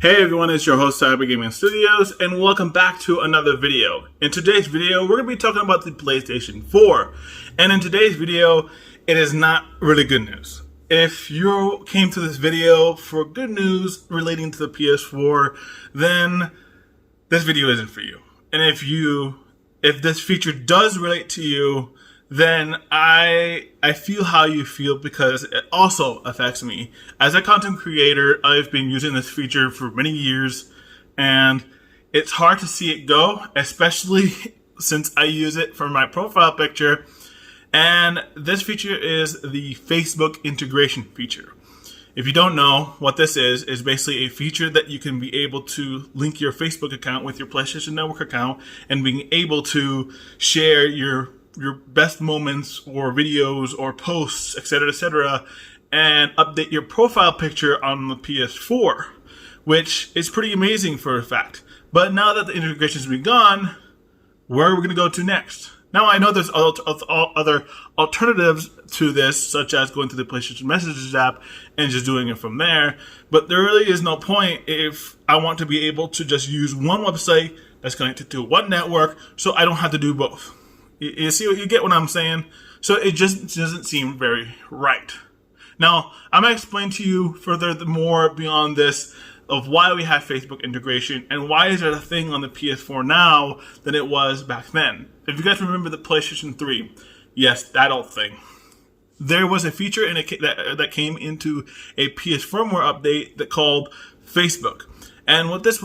Hey everyone, it's your host Cyber Gaming Studios, and welcome back to another video. In today's video, we're going to be talking about the PlayStation 4. And in today's video, it is not really good news. If you came to this video for good news relating to the PS4, then this video isn't for you. And if this feature does relate to you, then I feel how you feel because it also affects me. As a content creator, I've been using this feature for many years, and it's hard to see it go, especially since I use it for my profile picture. And this feature is the Facebook integration feature. If you don't know what this is basically a feature that you can be able to link your Facebook account with your PlayStation Network account and being able to share your best moments or videos or posts, etc., and update your profile picture on the PS4, which is pretty amazing for a fact. But now that the integration's been gone, where are we going to go to next? Now, I know there's other alternatives to this, such as going to the PlayStation Messages app and just doing it from there, but there really is no point if I want to be able to just use one website that's connected to one network, so I don't have to do both. You see what you get what I'm saying? So it just doesn't seem very right. Now, I'm going to explain to you further more beyond this of why we have Facebook integration and why is it a thing on the PS4 now than it was back then. If you guys remember the PlayStation 3, yes, that old thing. There was a feature that came into a PS firmware update that called Facebook. And what this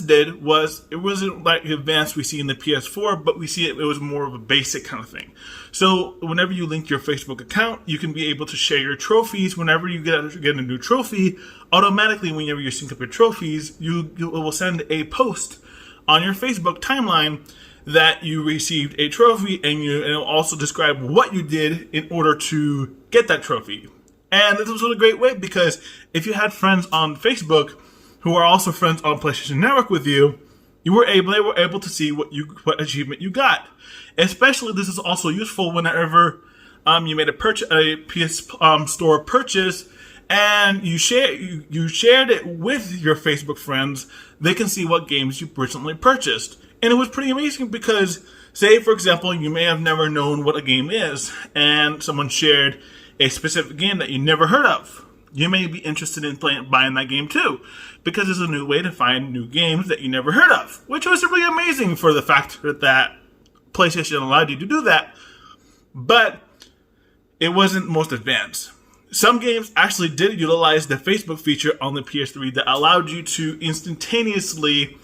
did was, it wasn't like advanced we see in the PS4, but we see it was more of a basic kind of thing. So whenever you link your Facebook account, you can be able to share your trophies. Whenever you get a new trophy, automatically whenever you sync up your trophies, it will send a post on your Facebook timeline that you received a trophy, and it'll also describe what you did in order to get that trophy. And this was a great way because if you had friends on Facebook who are also friends on PlayStation Network with you, they were able to see what achievement you got. Especially, this is also useful whenever you made a PS Store purchase and you shared it with your Facebook friends. They can see what games you recently purchased, and it was pretty amazing because, say for example, you may have never known what a game is, and someone shared a specific game that you never heard of. You may be interested in buying that game too, because it's a new way to find new games that you never heard of, which was really amazing for the fact that PlayStation allowed you to do that, but it wasn't most advanced. Some games actually did utilize the Facebook feature on the PS3 that allowed you to instantaneously,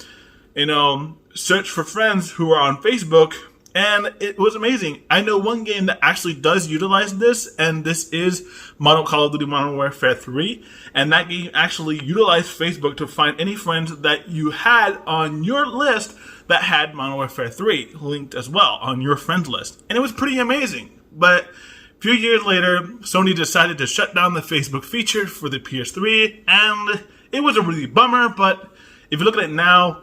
search for friends who are on Facebook. And it was amazing. I know one game that actually does utilize this, and this is Call of Duty Modern Warfare 3. And that game actually utilized Facebook to find any friends that you had on your list that had Modern Warfare 3 linked as well on your friends list. And it was pretty amazing. But a few years later, Sony decided to shut down the Facebook feature for the PS3, and it was a really bummer. But if you look at it now,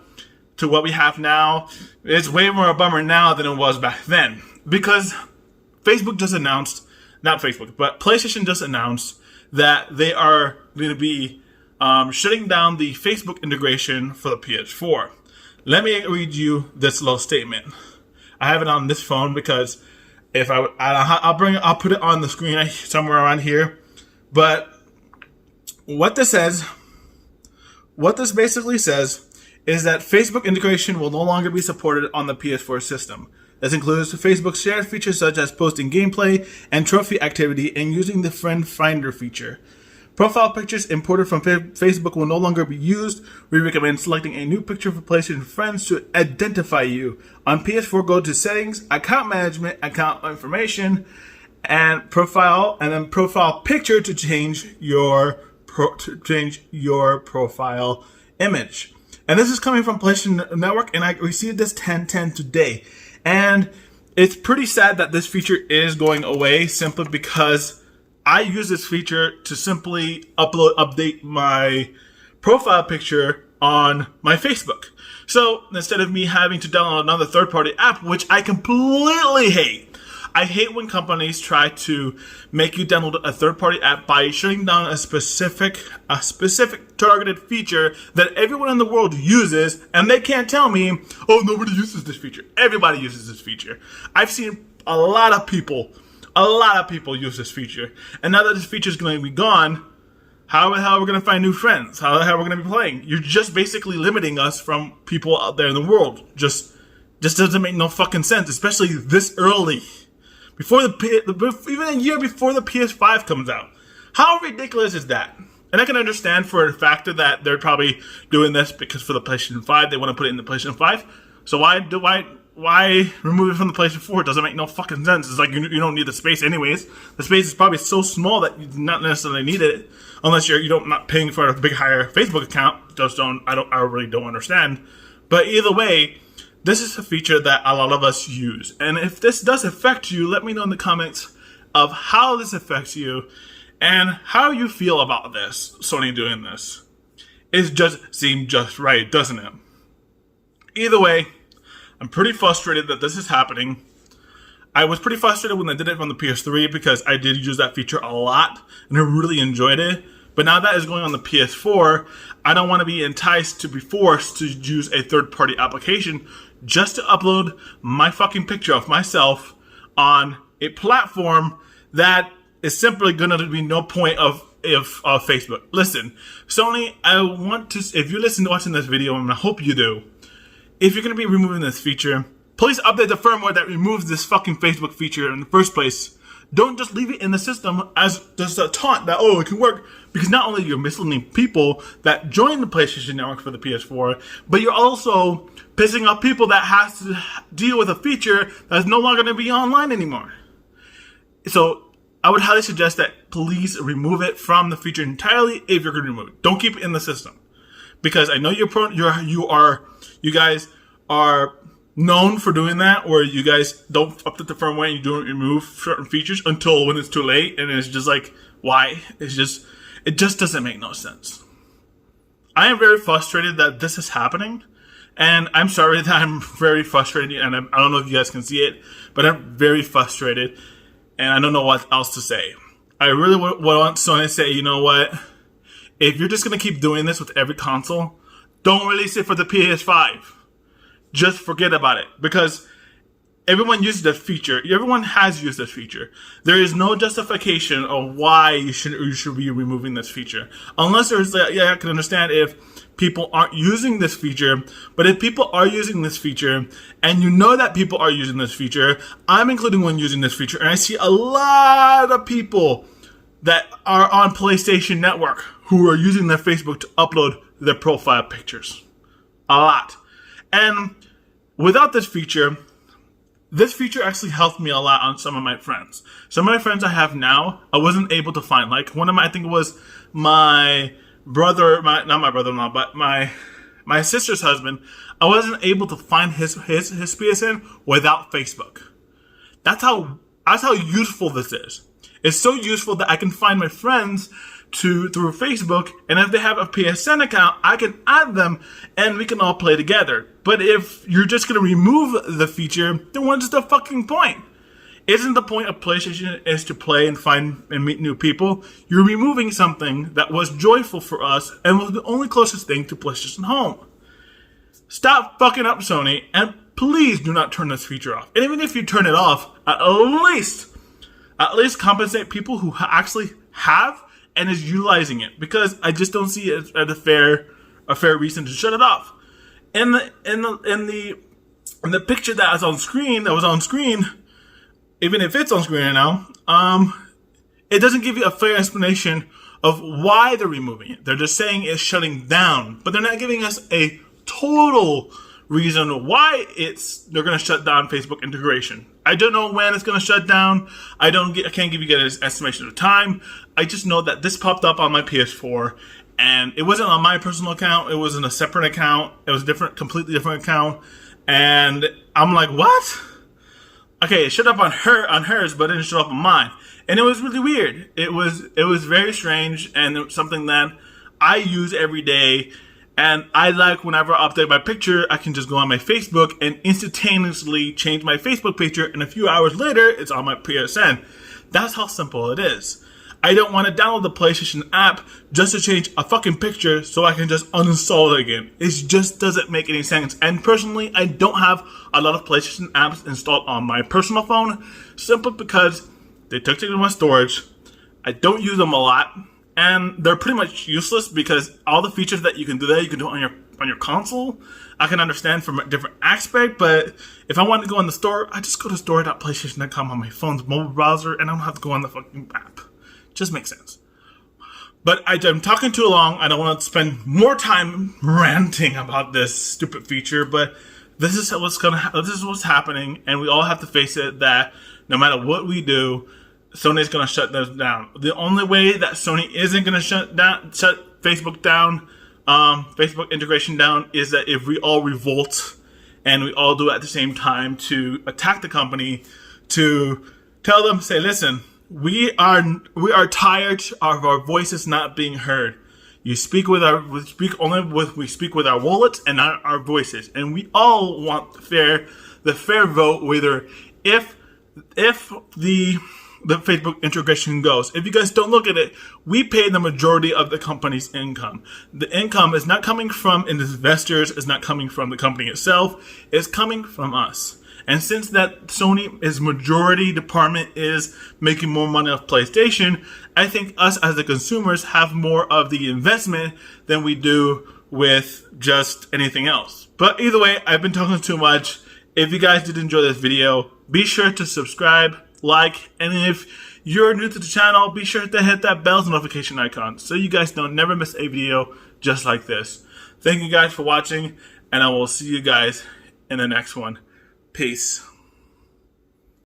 to what we have now, it's way more a bummer now than it was back then. Because Facebook just announced, not Facebook, but PlayStation just announced that they are going to be shutting down the Facebook integration for the PS4. Let me read you this little statement. I have it on this phone because if I'll put it on the screen somewhere around here. But what this basically says is that Facebook integration will no longer be supported on the PS4 system. This includes Facebook's shared features such as posting gameplay and trophy activity and using the Friend Finder feature. Profile pictures imported from Facebook will no longer be used. We recommend selecting a new picture for PlayStation friends to identify you. On PS4, go to Settings, Account Management, Account Information, and Profile, and then Profile Picture to change your profile image. And this is coming from PlayStation Network, and I received this 10/10 today. And it's pretty sad that this feature is going away simply because I use this feature to simply update my profile picture on my Facebook. So instead of me having to download another third-party app, which I completely hate, I hate when companies try to make you download a third-party app by shutting down a specific targeted feature that everyone in the world uses, and they can't tell me, oh, nobody uses this feature. Everybody uses this feature. I've seen a lot of people use this feature, and now that this feature is going to be gone, how the hell are we going to find new friends? How the hell are we going to be playing? You're just basically limiting us from people out there in the world. Just doesn't make no fucking sense, especially this early. Even a year before the PS5 comes out. How ridiculous is that? And I can understand for a factor that they're probably doing this because for the PlayStation 5, they want to put it in the PlayStation 5. So why remove it from the PlayStation 4? It doesn't make no fucking sense. It's like you don't need the space anyways. The space is probably so small that you do not necessarily need it unless you're not paying for a big higher Facebook account. I really don't understand. But either way, this is a feature that a lot of us use. And if this does affect you, let me know in the comments of how this affects you and how you feel about this, Sony doing this. It just seemed just right, doesn't it? Either way, I'm pretty frustrated that this is happening. I was pretty frustrated when they did it on the PS3 because I did use that feature a lot and I really enjoyed it. But now that is going on the PS4, I don't want to be enticed to be forced to use a third-party application just to upload my fucking picture of myself on a platform that is simply going to be no point of Facebook. Listen, Sony, I want to, if you listen to watching this video, and I hope you do, if you're going to be removing this feature, please update the firmware that removes this fucking Facebook feature in the first place. Don't just leave it in the system as just a taunt that, oh, it can work. Because not only you're misleading people that join the PlayStation Network for the PS4, but you're also pissing off people that has to deal with a feature that's no longer going to be online anymore. So I would highly suggest that please remove it from the feature entirely if you're going to remove it. Don't keep it in the system. Because I know you guys are known for doing that, where you guys don't update the firmware and you don't remove certain features until when it's too late, and it's just like, why? It just doesn't make no sense. I am very frustrated that this is happening, and I'm sorry that I'm very frustrated, and I don't know if you guys can see it, but I'm very frustrated, and I don't know what else to say. I really want Sony to say, you know what? If you're just going to keep doing this with every console, don't release it for the PS5. Just forget about it, because everyone uses that feature. Everyone has used this feature. There is no justification of why you should be removing this feature. Unless there's, I can understand if people aren't using this feature, but if people are using this feature, and you know that people are using this feature, I'm including one using this feature, and I see a lot of people that are on PlayStation Network who are using their Facebook to upload their profile pictures. A lot. And without this feature actually helped me a lot on some of my friends. Some of my friends I have now, I wasn't able to find. Like one of my, I think it was my not my brother-in-law, but my sister's husband. I wasn't able to find his PSN without Facebook. That's how useful this is. It's so useful that I can find my friends through Facebook, and if they have a PSN account, I can add them and we can all play together. But if you're just going to remove the feature, then what's the fucking point? Isn't the point of PlayStation is to play and find and meet new people? You're removing something that was joyful for us and was the only closest thing to PlayStation Home. Stop fucking up, Sony, and please do not turn this feature off. And even if you turn it off, at least compensate people who actually have and is utilizing it, because I just don't see it as a fair reason to shut it off. In the picture that was on screen, even if it's on screen right now, it doesn't give you a fair explanation of why they're removing it. They're just saying it's shutting down, but they're not giving us a total reason why they're going to shut down Facebook integration. I don't know when it's going to shut down. I can't give you guys an estimation of time. I just know that this popped up on my PS4, and it wasn't on my personal account. It was in a separate account. It was completely different account, and I'm like, what? Okay, it showed up on hers, but it didn't show up on mine, and it was really weird. It was very strange, and it was something that I use every day. And I like whenever I update my picture, I can just go on my Facebook and instantaneously change my Facebook picture, and a few hours later, it's on my PSN. That's how simple it is. I don't want to download the PlayStation app just to change a fucking picture so I can just uninstall it again. It just doesn't make any sense. And personally, I don't have a lot of PlayStation apps installed on my personal phone simply because they took too much storage. I don't use them a lot, and they're pretty much useless because all the features that you can do there, you can do it on your console. I can understand from a different aspect, but if I want to go in the store, I just go to store.playstation.com on my phone's mobile browser, and I don't have to go on the fucking app. Just makes sense. But I'm talking too long. I don't want to spend more time ranting about this stupid feature, but this is what's happening, and we all have to face it that no matter what we do, Sony's going to shut this down. The only way that Sony isn't going to shut Facebook down, Facebook integration down, is that if we all revolt and we all do it at the same time to attack the company, to tell them, say, listen, we are tired of our voices not being heard. We speak with our wallets and not our voices, and we all want the fair vote. Whether if the Facebook integration goes. If you guys don't look at it, we pay the majority of the company's income. The income is not coming from investors, it's not coming from the company itself, it's coming from us. And since that Sony's majority department is making more money off PlayStation, I think us as the consumers have more of the investment than we do with just anything else. But either way, I've been talking too much. If you guys did enjoy this video, be sure to subscribe, like, and if you're new to the channel, be sure to hit that bell notification icon so you guys don't never miss a video just like this. Thank you guys for watching, and I will see you guys in the next one. Peace.